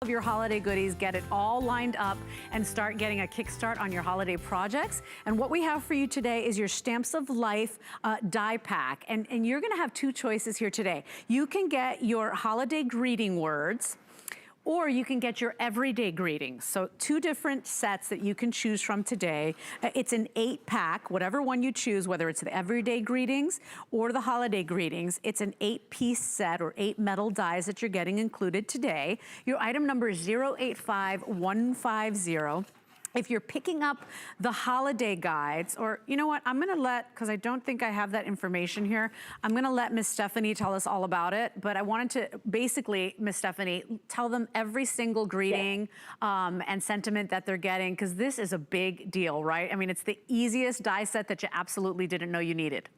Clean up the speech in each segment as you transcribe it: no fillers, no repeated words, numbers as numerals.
Of your holiday goodies, get it all lined up and start getting a kickstart on your holiday projects. And what we have for you today is your Stamps of Life die pack. And you're gonna have two choices here today. You can get your holiday greeting words, or you can get your everyday greetings. So two different sets that you can choose from today. It's an 8-pack, whatever one you choose, whether it's the everyday greetings or the holiday greetings. It's an 8-piece set or 8 metal dies that you're getting included today. Your item number is 085150. If you're picking up the holiday guides, or you know what, I'm gonna let, because I don't think I have that information here, I'm gonna let Miss Stephanie tell us all about it, but I wanted to basically, Miss Stephanie, tell them every single greeting and sentiment that they're getting, because this is a big deal, right? I mean, it's the easiest die set that you absolutely didn't know you needed.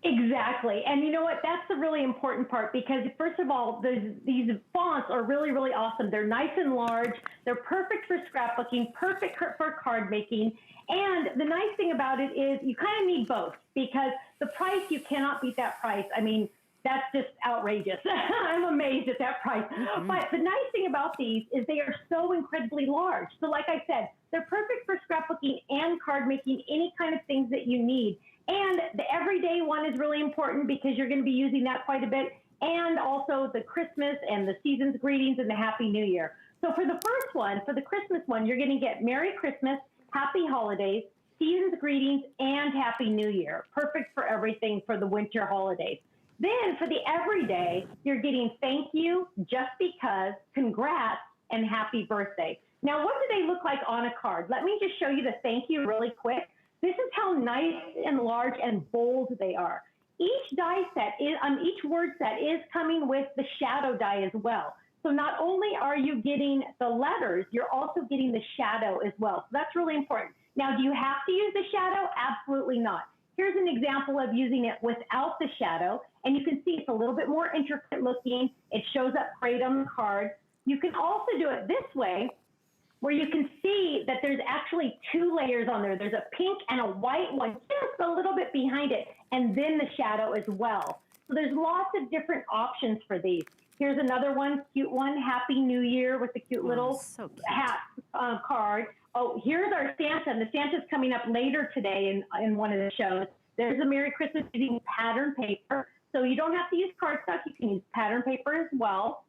Exactly. And you know what? That's the really important part, because first of all, these fonts are really, really awesome. They're nice and large. They're perfect for scrapbooking, perfect for card making. And the nice thing about it is you kind of need both, because the price, you cannot beat that price. I mean, that's just outrageous. I'm amazed at that price. Mm-hmm. But the nice thing about these is they are so incredibly large. So like I said, they're perfect for scrapbooking and card making, any kind of things that you need. And the everyday one is really important because you're going to be using that quite a bit. And also the Christmas and the season's greetings and the Happy New Year. So for the first one, for the Christmas one, you're going to get Merry Christmas, Happy Holidays, Season's Greetings, and Happy New Year. Perfect for everything for the winter holidays. Then for the everyday, you're getting Thank You, Just Because, Congrats, and Happy Birthday. Now, what do they look like on a card? Let me just show you the thank you really quick. This is how nice and large and bold they are. Each die set is, each word set is coming with the shadow die as well. So not only are you getting the letters, you're also getting the shadow as well. So that's really important. Now, do you have to use the shadow? Absolutely not. Here's an example of using it without the shadow. And you can see it's a little bit more intricate looking. It shows up great on the card. You can also do it this way, where you can see that there's actually 2 layers on there. There's a pink and a white one just a little bit behind it, and then the shadow as well. So there's lots of different options for these. Here's another one, cute one, Happy New Year with the cute little hat card. Oh, here's our Santa, and the Santa's coming up later today in one of the shows. There's a Merry Christmas using pattern paper. So you don't have to use cardstock, you can use pattern paper as well.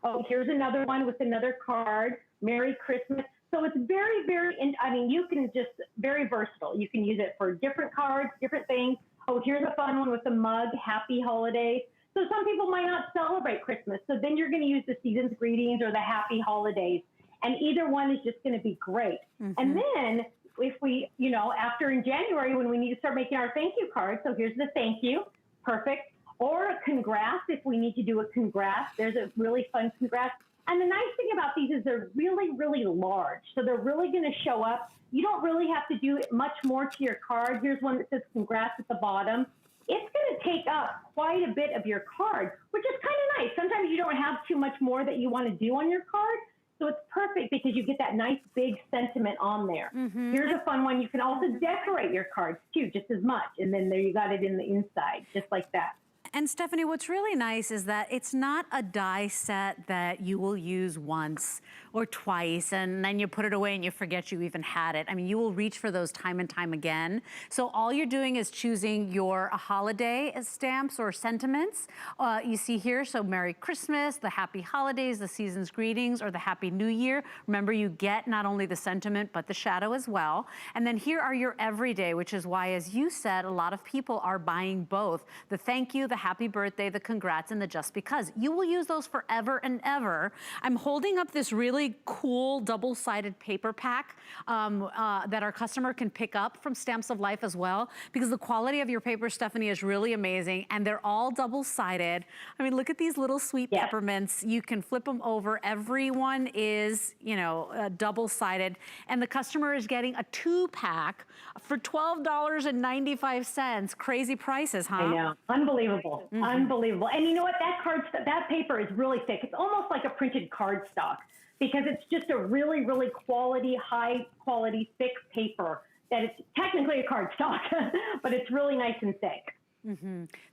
Oh, here's another one with another card. Merry Christmas. So it's very, very, I mean, you can just, very versatile. You can use it for different cards, different things. Oh, here's a fun one with a mug, Happy Holidays. So some people might not celebrate Christmas. So then you're going to use the Season's Greetings or the Happy Holidays. And either one is just going to be great. Mm-hmm. And then if we, you know, after in January when we need to start making our thank you cards, so here's the thank you, perfect. Or a congrats if we need to do a congrats. There's a really fun congrats. And the nice thing about these is they're really, really large. So they're really going to show up. You don't really have to do much more to your card. Here's one that says congrats at the bottom. It's going to take up quite a bit of your card, which is kind of nice. Sometimes you don't have too much more that you want to do on your card. So it's perfect because you get that nice big sentiment on there. Mm-hmm. Here's a fun one. You can also decorate your cards too, just as much. And then there you got it in the inside, just like that. And Stephanie, what's really nice is that it's not a die set that you will use once or twice and then you put it away and you forget you even had it. I mean, you will reach for those time and time again. So all you're doing is choosing your holiday stamps or sentiments. You see here, so Merry Christmas, the Happy Holidays, the Season's Greetings, or the Happy New Year. Remember, you get not only the sentiment, but the shadow as well. And then here are your everyday, which is why, as you said, a lot of people are buying both. The thank you, the happy birthday, the congrats, and the just because. You will use those forever and ever. I'm holding up this really cool double-sided paper pack that our customer can pick up from Stamps of Life as well, because the quality of your paper, Stephanie, is really amazing, and they're all double-sided. I mean, look at these little sweet peppermints. You can flip them over. Everyone is, you know, double-sided, and the customer is getting a 2-pack for $12.95. Crazy prices, huh? I know. Unbelievable. Mm-hmm. Unbelievable. And you know what? That paper is really thick. It's almost like a printed cardstock because it's just a really, really quality, high quality, thick paper that it's technically a cardstock, but it's really nice and thick.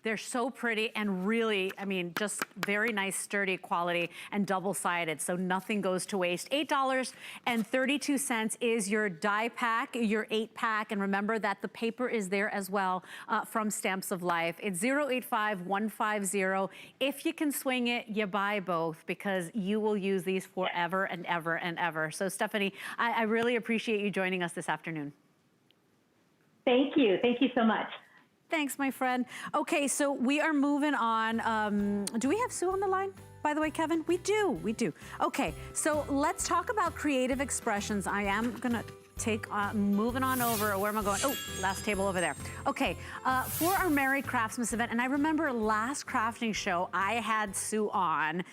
They're so pretty and really, I mean, just very nice, sturdy quality and double-sided, so nothing goes to waste. $8.32 is your die pack, your 8-pack, and remember that the paper is there as well from Stamps of Life. It's 085150. If you can swing it, you buy both because you will use these forever and ever and ever. So Stephanie, I really appreciate you joining us this afternoon. Thank you. Thank you so much. Thanks, my friend. Okay, so we are moving on. Do we have Sue on the line, by the way, Kevin? We do. Okay, so let's talk about creative expressions. I am gonna take, moving on over, where am I going? Oh, last table over there. Okay, for our Merry Craftsmas event, and I remember last crafting show, I had Sue on.